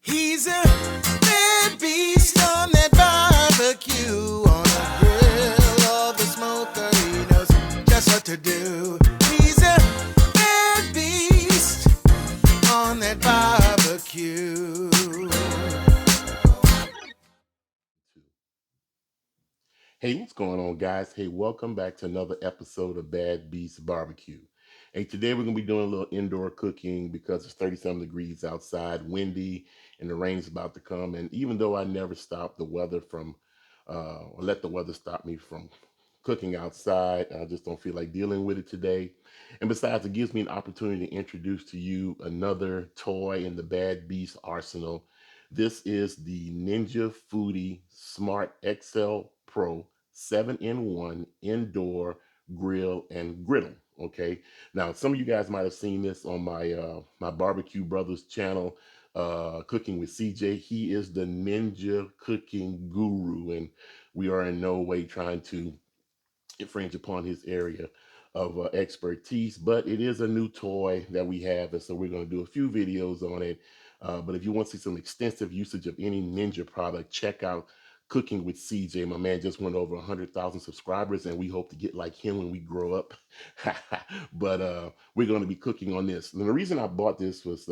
He's a bad beast on that barbecue, on the grill or the smoker. He knows just what to do. He's a bad beast on that barbecue. Hey, what's going on, guys? Hey, welcome back to another episode of Bad Beast Barbecue. Hey, today we're going to be doing a little indoor cooking because it's 37 degrees outside, windy, and the rain's about to come. And even though I never stop the weather from, or let the weather stop me from cooking outside, I just don't feel like dealing with it today. And besides, it gives me an opportunity to introduce to you another toy in the Bad Beast arsenal. This is the Ninja Foodi Smart XL Pro 7-in-1 indoor grill and griddle. Okay. Now, some of you guys might have seen this on my Barbecue Brothers channel, Cooking with CJ. He is the ninja cooking guru, and we are in no way trying to infringe upon his area of expertise, but it is a new toy that we have, and so we're going to do a few videos on it. But if you want to see some extensive usage of any Ninja product, check out Cooking with CJ. My man just went over 100,000 subscribers, and we hope to get like him when we grow up. But we're going to be cooking on this. And the reason I bought this was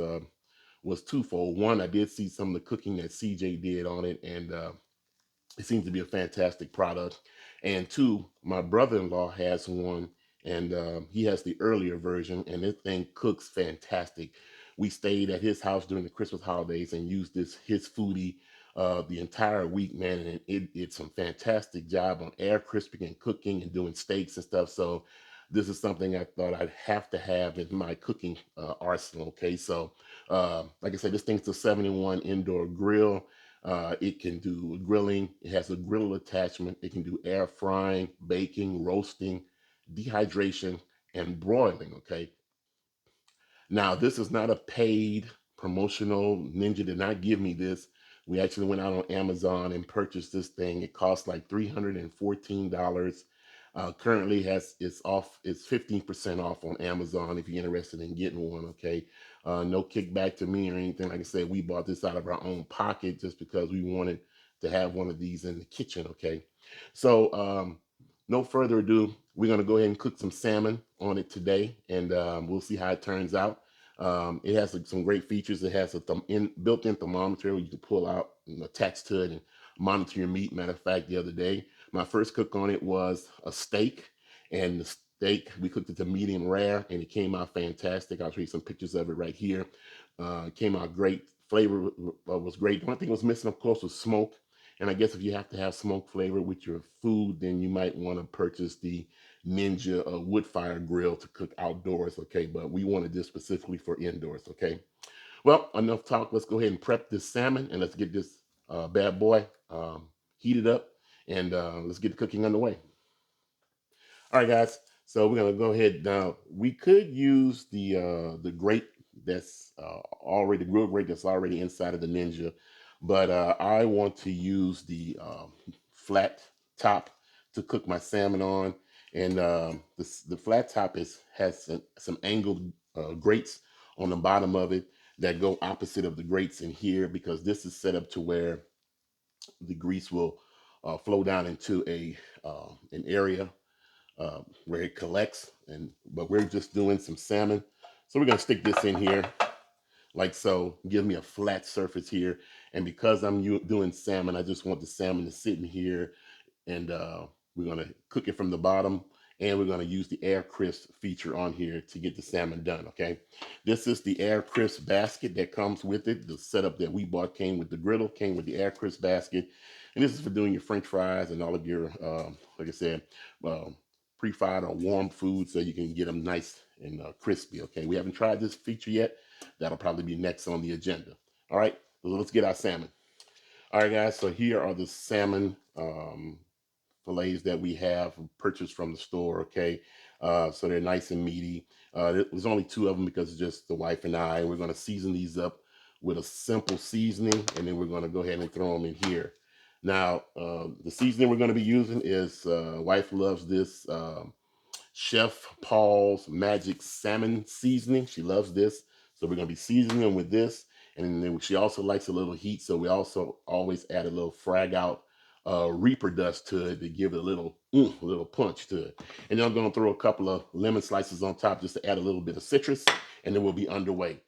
twofold. One, I did see some of the cooking that CJ did on it, and it seems to be a fantastic product. And two, my brother-in-law has one, and he has the earlier version, and this thing cooks fantastic. We stayed at his house during the Christmas holidays and used his foodie the entire week, man, and it did some fantastic job on air crisping and cooking and doing steaks and stuff. So this is something I thought I'd have to have in my cooking arsenal. Okay, so like I said, this thing's a 71 indoor grill. It can do grilling. It has a grill attachment. It can do air frying, baking, roasting, dehydration, and broiling. Okay. Now, this is not a paid promotional. Ninja did not give me this. We actually went out on Amazon and purchased this thing. It cost like $314. Currently has it's off. It's 15% off on Amazon if you're interested in getting one. Okay, no kickback to me or anything. Like I said, we bought this out of our own pocket just because we wanted to have one of these in the kitchen. Okay, so no further ado, we're gonna go ahead and cook some salmon on it today, and we'll see how it turns out. It has like, some great features. It has a built-in thermometer you can pull out and attach to it and monitor your meat. Matter of fact, the other day, my first cook on it was a steak, and the steak we cooked it to medium rare, and it came out fantastic. I'll show you some pictures of it right here. It came out great. Flavor was great. The only thing was missing, of course, was smoke. And I guess if you have to have smoke flavor with your food, then you might want to purchase the Ninja wood fire grill to cook outdoors. Okay, but we wanted this specifically for indoors. Okay. Well, enough talk. Let's go ahead and prep this salmon, and let's get this bad boy heated up, and let's get the cooking underway. All right, guys. So we're gonna go ahead now. We could use the grate that's already the grill grate that's already inside of the Ninja, but I want to use the flat top to cook my salmon on, and the flat top is has some angled grates on the bottom of it that go opposite of the grates in here because this is set up to where the grease will flow down into a an area where it collects. And but we're just doing some salmon, so we're gonna stick this in here like so. Give me a flat surface here, and because I'm doing salmon, I just want the salmon to sit in here, and we're gonna cook it from the bottom. And we're going to use the air crisp feature on here to get the salmon done. Okay, this is the air crisp basket that comes with it. The setup that we bought came with the griddle, came with the air crisp basket, and this is for doing your French fries and all of your, like I said, uh, pre-fried or warm food, so you can get them nice and crispy. Okay, we haven't tried this feature yet. That'll probably be next on the agenda. All right, so let's get our salmon. All right, guys. So here are the salmon fillets that we have purchased from the store. Okay, so they're nice and meaty. There's only two of them because it's just the wife and I. We're going to season these up with a simple seasoning, and then we're going to go ahead and throw them in here. Now, the seasoning we're going to be using is wife loves this Chef Paul's Magic Salmon Seasoning. She loves this, so we're going to be seasoning them with this. And then she also likes a little heat, so we also always add a little frag out reaper dust to it to give it a little punch to it. And then I'm going to throw a couple of lemon slices on top just to add a little bit of citrus, and then we'll be underway.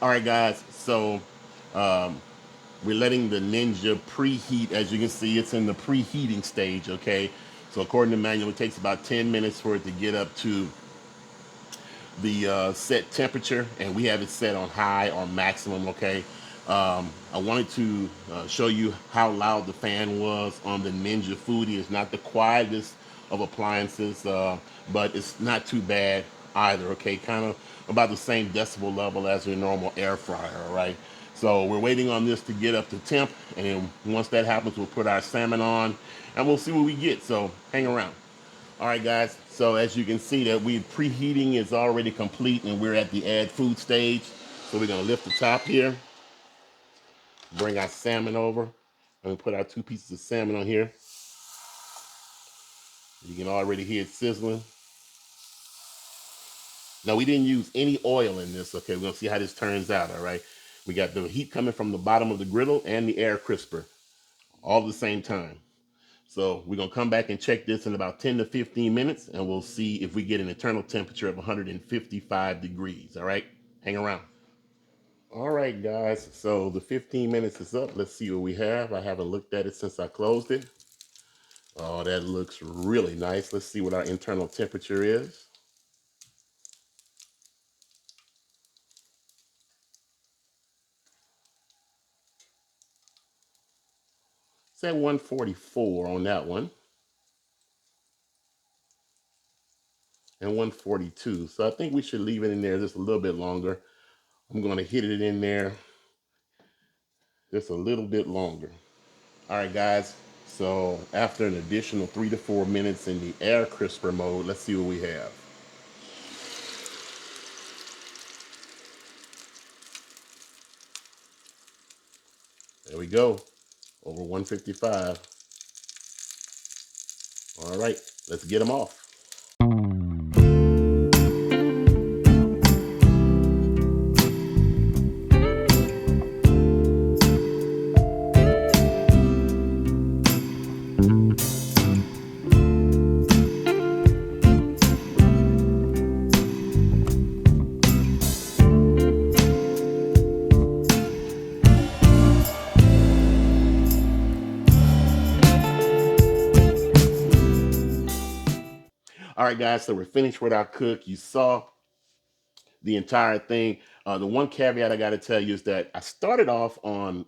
All right, guys. So um, we're letting the Ninja preheat. As you can see, it's in the preheating stage. Okay. So according to the manual, it takes about 10 minutes for it to get up to the set temperature, and we have it set on high or maximum. Okay. I wanted to show you how loud the fan was on the Ninja Foodi. It's not the quietest of appliances, but it's not too bad either. Okay, kind of about the same decibel level as your normal air fryer. All right. So we're waiting on this to get up to temp, and then once that happens, we'll put our salmon on, and we'll see what we get. So hang around. All right, guys. So as you can see, that preheating is already complete, and we're at the add food stage. So we're gonna lift the top here, bring our salmon over, and put our 2 pieces of salmon on here. You can already hear it sizzling. Now we didn't use any oil in this. Okay, we're gonna see how this turns out. All right. We got the heat coming from the bottom of the griddle and the air crisper, all at the same time. So we're gonna come back and check this in about 10 to 15 minutes, and we'll see if we get an internal temperature of 155 degrees. All right, hang around. All right, guys. So the 15 minutes is up. Let's see what we have. I haven't looked at it since I closed it. Oh, that looks really nice. Let's see what our internal temperature is. It's at 144 on that one, and 142. So I think we should leave it in there just a little bit longer. I'm going to hit it in there just a little bit longer. All right, guys. So after an additional 3 to 4 minutes in the air crisper mode, let's see what we have. There we go. Over 155. All right, let's get them off. All right, guys, so we're finished with our cook. You saw the entire thing. The one caveat I got to tell you is that I started off on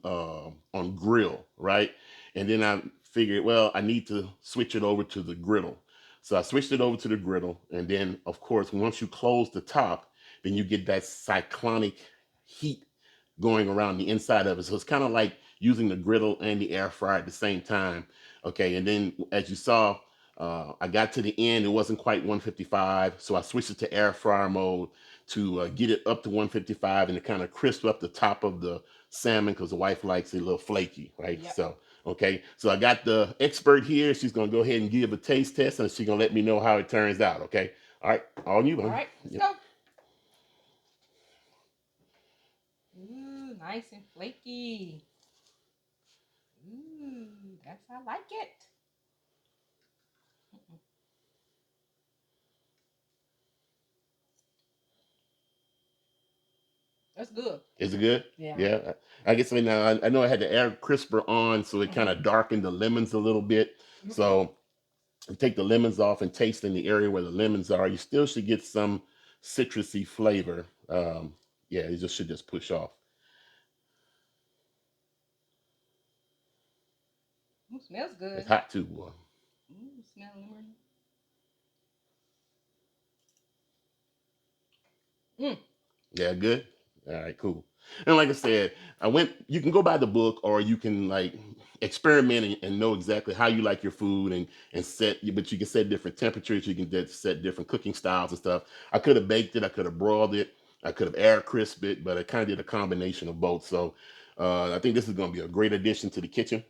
grill, right? And then I figured, well, I need to switch it over to the griddle. So I switched it over to the griddle, and then, of course, once you close the top, then you get that cyclonic heat going around the inside of it. So it's kind of like using the griddle and the air fryer at the same time. Okay, and then as you saw, I got to the end. It wasn't quite 155, so I switched it to air fryer mode to get it up to 155 and to kind of crisp up the top of the salmon because the wife likes it a little flaky, right? Yep. So, okay, so I got the expert here. She's gonna go ahead and give a taste test, and she's gonna let me know how it turns out. Okay, all right, all you. All right, let's go. Ooh, nice and flaky. Ooh, that's how I like it. That's good. Is it good? Yeah. Yeah. I guess now I know I had the air crisper on, so it kind of darkened the lemons a little bit. So you take the lemons off and taste in the area where the lemons are. You still should get some citrusy flavor. Yeah, it just should just push off. Ooh, smells good. It's hot too, boy. Ooh, smell lemon. Mm. Yeah, good. All right, cool. And like I said, you can go by the book or you can like experiment and know exactly how you like your food and but you can set different temperatures. You can set different cooking styles and stuff. I could have baked it. I could have broiled it. I could have air crisped it, but I kind of did a combination of both. So I think this is going to be a great addition to the kitchen.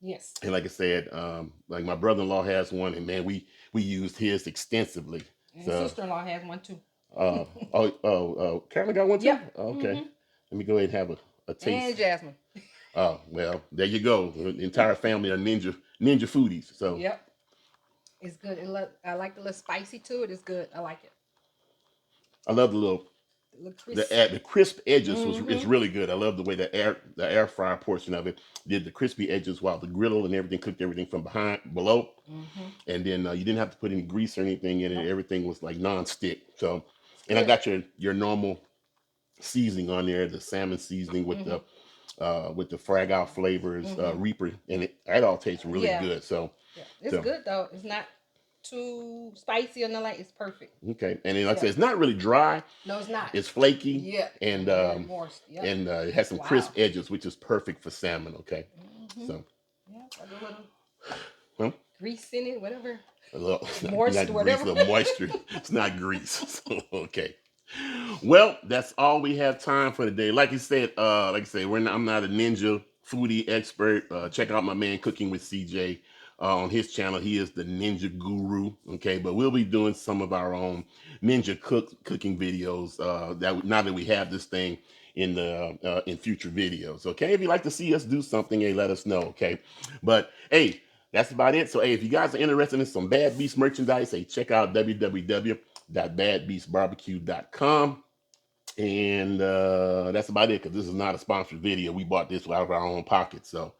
Yes. And like I said, like my brother-in-law has one, and man, we used his extensively. And So sister-in-law has one too. Carolyn got one too. Yep. Okay, Mm-hmm. let me go ahead and have a And taste. Jasmine. Oh well, there you go. The entire family are ninja foodies. So Yep. It's good. I like the little spicy to it. It's good. I like it. I love the little The little crisp. the crisp edges is Mm-hmm. really good. I love the way the air fryer portion of it did the crispy edges while the griddle and everything cooked everything from below, Mm-hmm. and then you didn't have to put any grease or anything in it. Nope. Everything was like non-stick. So, It's and I good. got your normal seasoning on there, the salmon seasoning Mm-hmm. with the frag out flavors, Mm-hmm. Reaper, and it all tastes really Yeah. good. So, Yeah. It's so good though. It's not too spicy or nothing like. It's perfect. okay, and then like I Yeah. said, it's not really dry. No, it's not. It's flaky, Yeah. and And very moist. Yep. it has some crisp Wow. edges, which is perfect for salmon. Okay, Mm-hmm. so Yeah. Got a little well, grease in it. Whatever. a little it's Moist. not grease, a Whatever. little moisture. It's not grease. So, okay. Well, that's all we have time for today. Like I said, I'm not a ninja foodie expert. Check out my man Cooking with CJ on his channel. He is the Ninja Guru. Okay, but we'll be doing some of our own ninja cooking videos. That now that we have this thing in future videos. Okay, if you'd like to see us do something, hey, let us know. Okay, but hey. That's about it. So, hey, if you guys are interested in some Bad Beast merchandise, hey, check out www.badbeastbarbecue.com. And that's about it because this is not a sponsored video. We bought this out of our own pocket. So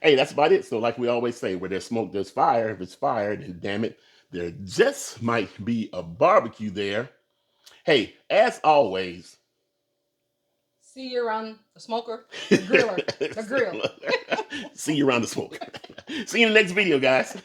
hey, that's about it. So, like we always say, where there's smoke, there's fire. If it's fire, then damn it, there just might be a barbecue there. Hey, as always, See you around the smoker, the griller, the grill. see you around the smoke. See you in the next video, guys.